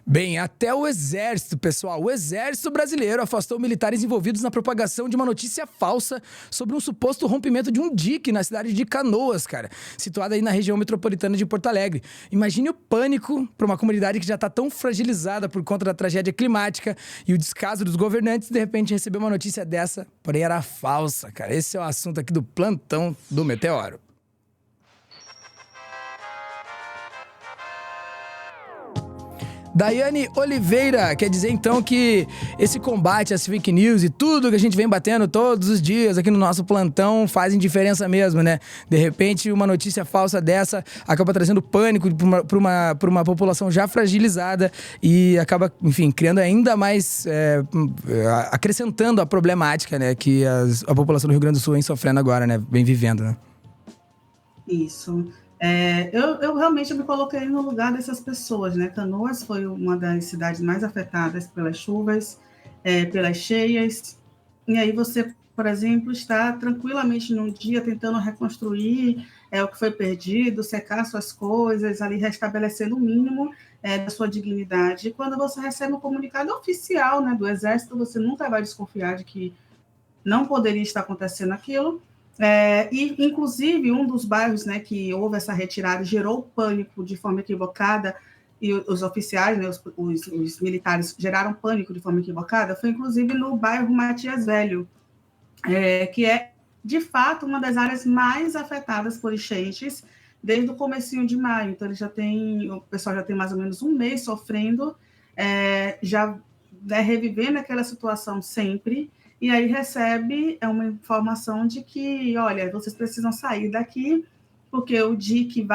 Bem, até o Exército, pessoal. O Exército Brasileiro afastou militares envolvidos na propagação de uma notícia falsa sobre um suposto rompimento de um dique na cidade de Canoas, cara, situada aí na região metropolitana de Porto Alegre. Imagine o pânico para uma comunidade que já tá tão fragilizada por conta da tragédia climática e o descaso dos governantes, de repente receber uma notícia dessa, porém era falsa, cara. Esse é o assunto aqui do plantão do Meteoro. Daiane Oliveira quer dizer então que esse combate às fake news e tudo que a gente vem batendo todos os dias aqui no nosso plantão fazem diferença mesmo, né? De repente uma notícia falsa dessa acaba trazendo pânico para uma população já fragilizada e acaba, enfim, criando ainda mais, acrescentando a problemática, né, que a população do Rio Grande do Sul vem sofrendo agora, né? Vem vivendo, né? Isso. Eu realmente me coloquei no lugar dessas pessoas, né? Canoas foi uma das cidades mais afetadas pelas chuvas, pelas cheias. E aí você, por exemplo, está tranquilamente num dia tentando reconstruir o que foi perdido, secar suas coisas, ali restabelecendo o mínimo da sua dignidade. E quando você recebe um comunicado oficial, né, do Exército, você nunca vai desconfiar de que não poderia estar acontecendo aquilo. E, inclusive, um dos bairros, né, que houve essa retirada gerou pânico de forma equivocada, e os oficiais, né, os militares geraram pânico de forma equivocada, foi, inclusive, no bairro Matias Velho, que é, de fato, uma das áreas mais afetadas por enchentes desde o comecinho de maio. Então, o pessoal já tem mais ou menos um mês sofrendo, revivendo aquela situação sempre. E aí recebe uma informação de que, olha, vocês precisam sair daqui, porque o dique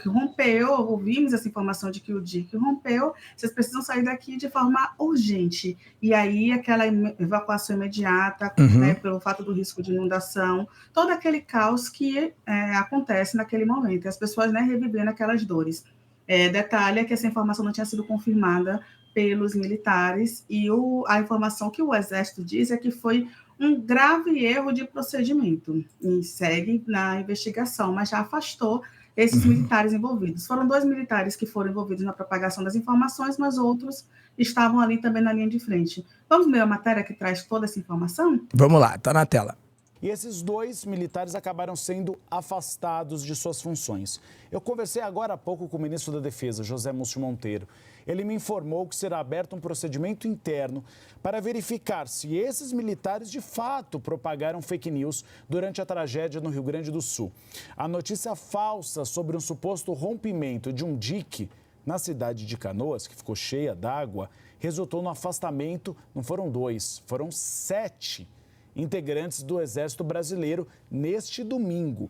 rompeu, ouvimos essa informação de que o dique rompeu, vocês precisam sair daqui de forma urgente. E aí aquela evacuação imediata, né, pelo fato do risco de inundação, todo aquele caos que acontece naquele momento, as pessoas, né, revivendo aquelas dores. Detalhe é que essa informação não tinha sido confirmada pelos militares, e a informação que o Exército diz é que foi um grave erro de procedimento, e segue na investigação, mas já afastou esses militares envolvidos. Foram 2 militares que foram envolvidos na propagação das informações, mas outros estavam ali também na linha de frente. Vamos ler a matéria que traz toda essa informação? Vamos lá, tá na tela. E esses 2 militares acabaram sendo afastados de suas funções. Eu conversei agora há pouco com o ministro da Defesa, José Múcio Monteiro. Ele me informou que será aberto um procedimento interno para verificar se esses militares de fato propagaram fake news durante a tragédia no Rio Grande do Sul. A notícia falsa sobre um suposto rompimento de um dique na cidade de Canoas, que ficou cheia d'água, resultou no afastamento, não foram 2, foram 7 integrantes do Exército Brasileiro neste domingo.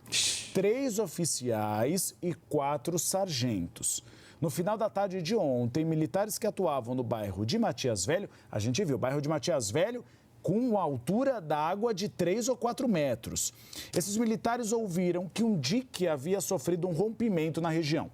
3 oficiais e 4 sargentos. No final da tarde de ontem, militares que atuavam no bairro de Matias Velho, a gente viu o bairro de Matias Velho com uma altura da água de 3 ou 4 metros. Esses militares ouviram que um dique havia sofrido um rompimento na região.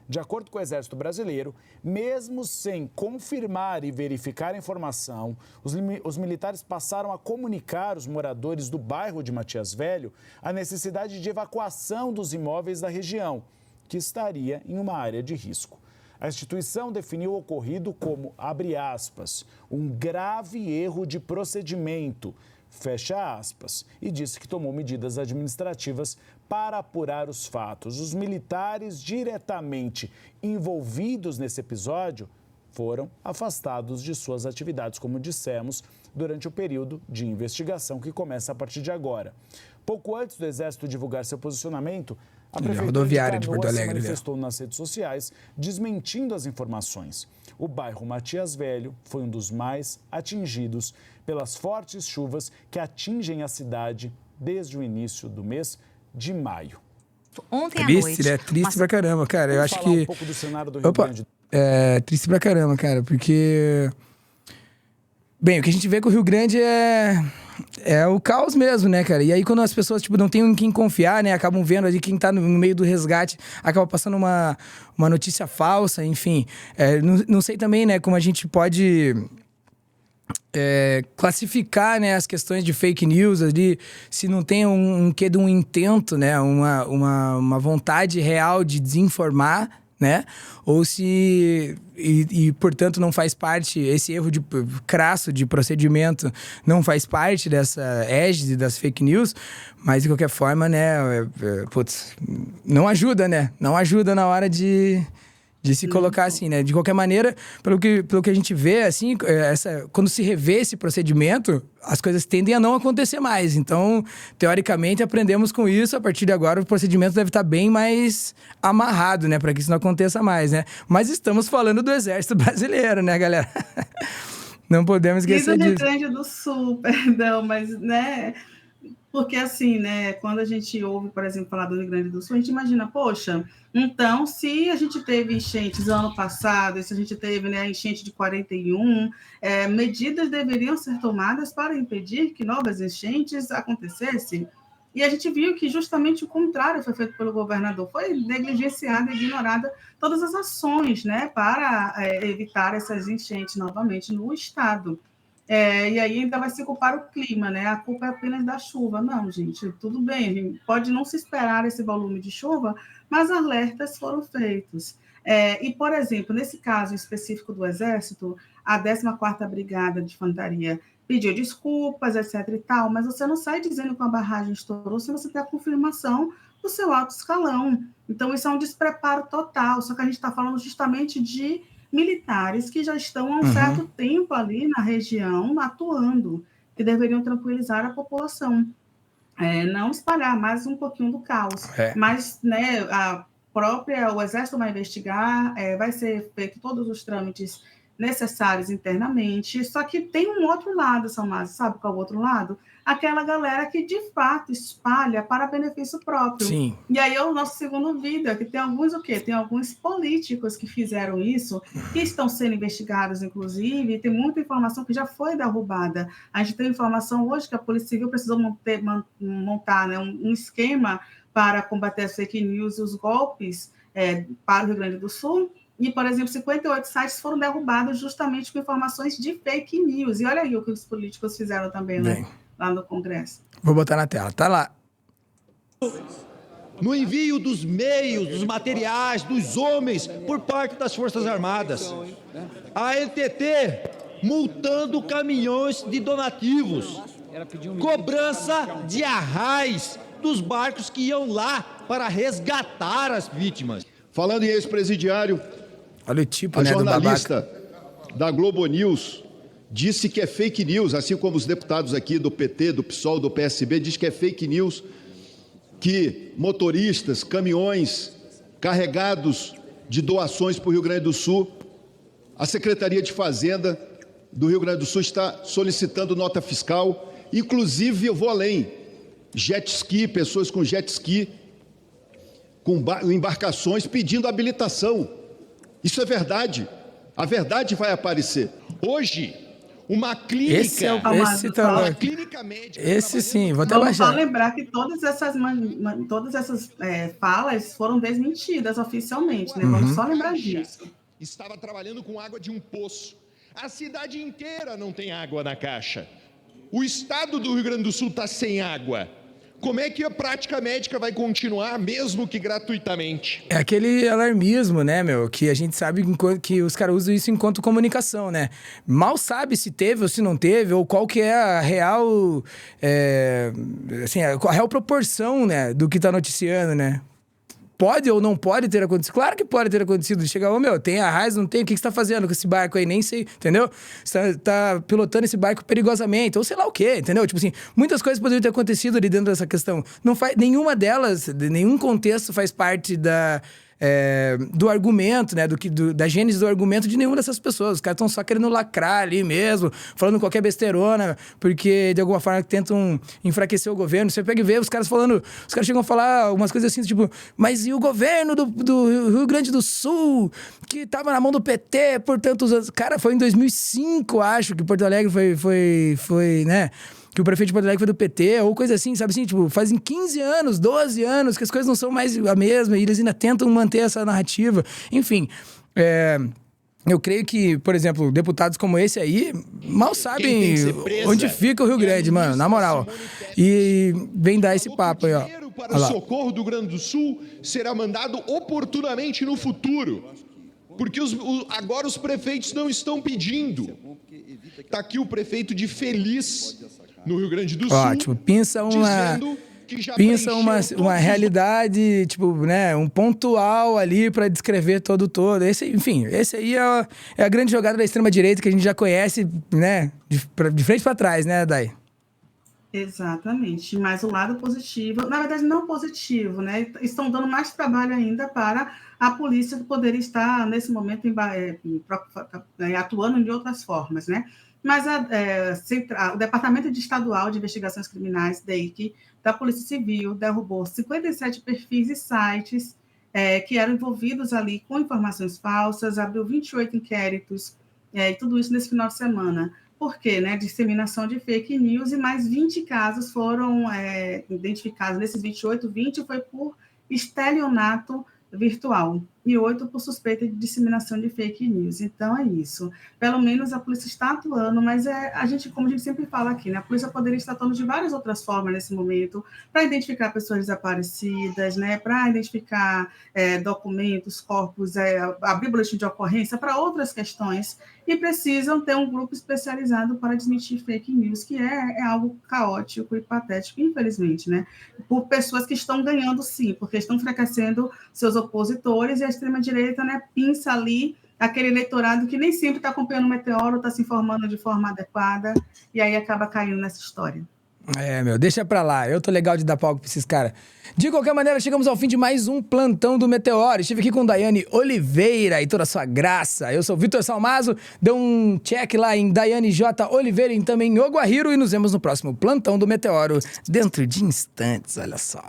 De acordo com o Exército Brasileiro, mesmo sem confirmar e verificar a informação, os militares passaram a comunicar os moradores do bairro de Matias Velho a necessidade de evacuação dos imóveis da região, que estaria em uma área de risco. A instituição definiu o ocorrido como, abre aspas, um grave erro de procedimento, fecha aspas, e disse que tomou medidas administrativas para apurar os fatos. Os militares diretamente envolvidos nesse episódio foram afastados de suas atividades, como dissemos, durante o período de investigação que começa a partir de agora. Pouco antes do Exército divulgar seu posicionamento, a Prefeitura de Canoas se manifestou nas redes sociais, desmentindo as informações. O bairro Matias Velho foi um dos mais atingidos pelas fortes chuvas que atingem a cidade desde o início do mês de maio. Ontem à noite... É triste pra caramba, cara. Eu acho que... um pouco do cenário do Rio Grande. É triste pra caramba, cara, porque... Bem, o que a gente vê com o Rio Grande é o caos mesmo, né, cara? E aí quando as pessoas, tipo, não tem em quem confiar, né? Acabam vendo ali quem tá no meio do resgate, acaba passando uma notícia falsa, enfim. Não sei também, né, como a gente pode... classificar, né, as questões de fake news ali, se não tem um quê de um intento, né, uma vontade real de desinformar, né? Ou se... E, portanto, não faz parte... Esse erro crasso de procedimento não faz parte dessa égide das fake news, mas, de qualquer forma, né? Putz, não ajuda, né? Não ajuda na hora de se colocar assim, né? De qualquer maneira, pelo que a gente vê, assim, quando se revê esse procedimento, as coisas tendem a não acontecer mais. Então, teoricamente, aprendemos com isso. A partir de agora, o procedimento deve estar bem mais amarrado, né? Para que isso não aconteça mais, né? Mas estamos falando do Exército Brasileiro, né, galera? Não podemos esquecer disso. E do Rio Grande do Sul, perdão, mas, né... Porque, assim, né, quando a gente ouve, por exemplo, falar do Rio Grande do Sul, a gente imagina, poxa, então, se a gente teve enchentes ano passado, se a gente teve, né, a enchente de 41, medidas deveriam ser tomadas para impedir que novas enchentes acontecessem. E a gente viu que justamente o contrário foi feito pelo governador, foi negligenciada e ignorada todas as ações, né, para evitar essas enchentes novamente no estado. E aí ainda vai se culpar o clima, né? A culpa é apenas da chuva. Não, gente, tudo bem, a gente pode não se esperar esse volume de chuva, mas alertas foram feitos. E, por exemplo, nesse caso específico do Exército, a 14ª Brigada de Infantaria pediu desculpas, etc. e tal, mas você não sai dizendo que uma barragem estourou se você tem a confirmação do seu alto escalão. Então, isso é um despreparo total, só que a gente está falando justamente de militares que já estão há um certo tempo ali na região atuando, que deveriam tranquilizar a população, não espalhar mais um pouquinho do caos. Mas, né, o Exército vai investigar, vai ser feito todos os trâmites necessários internamente, só que tem um outro lado, Salmásio, sabe qual é o outro lado? Aquela galera que, de fato, espalha para benefício próprio. Sim. E aí é o nosso segundo vídeo, que tem alguns o quê? Tem alguns políticos que fizeram isso, que estão sendo investigados, inclusive, e tem muita informação que já foi derrubada. A gente tem informação hoje que a Polícia Civil precisou montar, né, um esquema para combater as fake news e os golpes para o Rio Grande do Sul. E, por exemplo, 58 sites foram derrubados justamente com informações de fake news. E olha aí o que os políticos fizeram também, né, lá no Congresso. Vou botar na tela, tá lá. No envio dos meios, dos materiais, dos homens por parte das Forças Armadas. A NTT multando caminhões de donativos. Cobrança de arrais dos barcos que iam lá para resgatar as vítimas. Falando em ex-presidiário, olha o tipo, a né, jornalista da Globo News disse que é fake news, assim como os deputados aqui do PT, do PSOL, do PSB, diz que é fake news que motoristas, caminhões carregados de doações para o Rio Grande do Sul, a Secretaria de Fazenda do Rio Grande do Sul está solicitando nota fiscal, inclusive eu vou além, jet ski, pessoas com jet ski, com embarcações pedindo habilitação. Isso é verdade. A verdade vai aparecer. Hoje, uma clínica... Uma clínica médica... Esse sim, vou até Vamos baixar. só lembrar que todas essas falas foram desmentidas oficialmente, né? Vamos só lembrar disso. Estava trabalhando com água de um poço. A cidade inteira não tem água na caixa. O estado do Rio Grande do Sul está sem água. Como é que a prática médica vai continuar, mesmo que gratuitamente? É aquele alarmismo, né, meu? Que a gente sabe que os caras usam isso enquanto comunicação, né? Mal sabe se teve ou se não teve, ou qual que é a real... a real proporção, né, do que tá noticiando, né? Pode ou não pode ter acontecido? Claro que pode ter acontecido. Chega, tem arraiz, não tem? O que você tá fazendo com esse barco aí? Nem sei, entendeu? Você tá pilotando esse barco perigosamente, ou sei lá o quê, entendeu? Tipo assim, muitas coisas poderiam ter acontecido ali dentro dessa questão. Não faz, nenhuma delas, nenhum contexto faz parte do argumento, né? Da gênese do argumento de nenhuma dessas pessoas. Os caras estão só querendo lacrar ali mesmo, falando qualquer besteirona, porque de alguma forma tentam enfraquecer o governo. Você pega e vê os caras chegam a falar umas coisas assim, tipo, mas e o governo do Rio Grande do Sul, que tava na mão do PT por tantos anos? Cara, foi em 2005, acho, que Porto Alegre foi, né? Que o prefeito de Porto Alegre foi do PT, ou coisa assim, sabe assim? Tipo, fazem 15 anos, 12 anos que as coisas não são mais a mesma e eles ainda tentam manter essa narrativa. Enfim, eu creio que, por exemplo, deputados como esse aí mal sabem onde fica o Rio Grande, mano, na moral. E vem dar esse papo aí, ó. para o socorro do Rio Grande do Sul será mandado oportunamente no futuro, porque agora os prefeitos não estão pedindo. Está aqui o prefeito de Feliz, no Rio Grande do Sul, Ótimo, pensa uma realidade, tipo, né, um pontual ali para descrever todo. Esse aí é a grande jogada da extrema-direita que a gente já conhece, né, de frente para trás, né, Day? Exatamente, mas o lado positivo, na verdade não positivo, né, estão dando mais trabalho ainda para a polícia poder estar, nesse momento, atuando de outras formas, né, mas o Departamento Estadual de Investigações Criminais, DEIC, da Polícia Civil, derrubou 57 perfis e sites que eram envolvidos ali com informações falsas, abriu 28 inquéritos, e tudo isso nesse final de semana. Por quê? Né? Disseminação de fake news, e mais 20 casos foram identificados. Nesses 28, 20 foi por estelionato virtual e 8 por suspeita de disseminação de fake news. Então, é isso. Pelo menos a polícia está atuando, mas como a gente sempre fala aqui, né? A polícia poderia estar atuando de várias outras formas nesse momento, para identificar pessoas desaparecidas, né? Para identificar documentos, corpos, abrir boletim de ocorrência, para outras questões, e precisam ter um grupo especializado para desmentir fake news, que é algo caótico e patético, infelizmente, né? Por pessoas que estão ganhando, sim, porque estão enfraquecendo seus opositores, e a extrema-direita, né, pinça ali aquele eleitorado que nem sempre está acompanhando o meteoro, está se informando de forma adequada, e aí acaba caindo nessa história. Deixa pra lá. Eu tô legal de dar palco pra esses caras. De qualquer maneira, chegamos ao fim de mais um Plantão do Meteoro. Estive aqui com Daiane Oliveira e toda a sua graça. Eu sou o Vitor Salmazo. Dê um check lá em Daiane J. Oliveira e também em Oguahiro. E nos vemos no próximo Plantão do Meteoro, dentro de instantes. Olha só.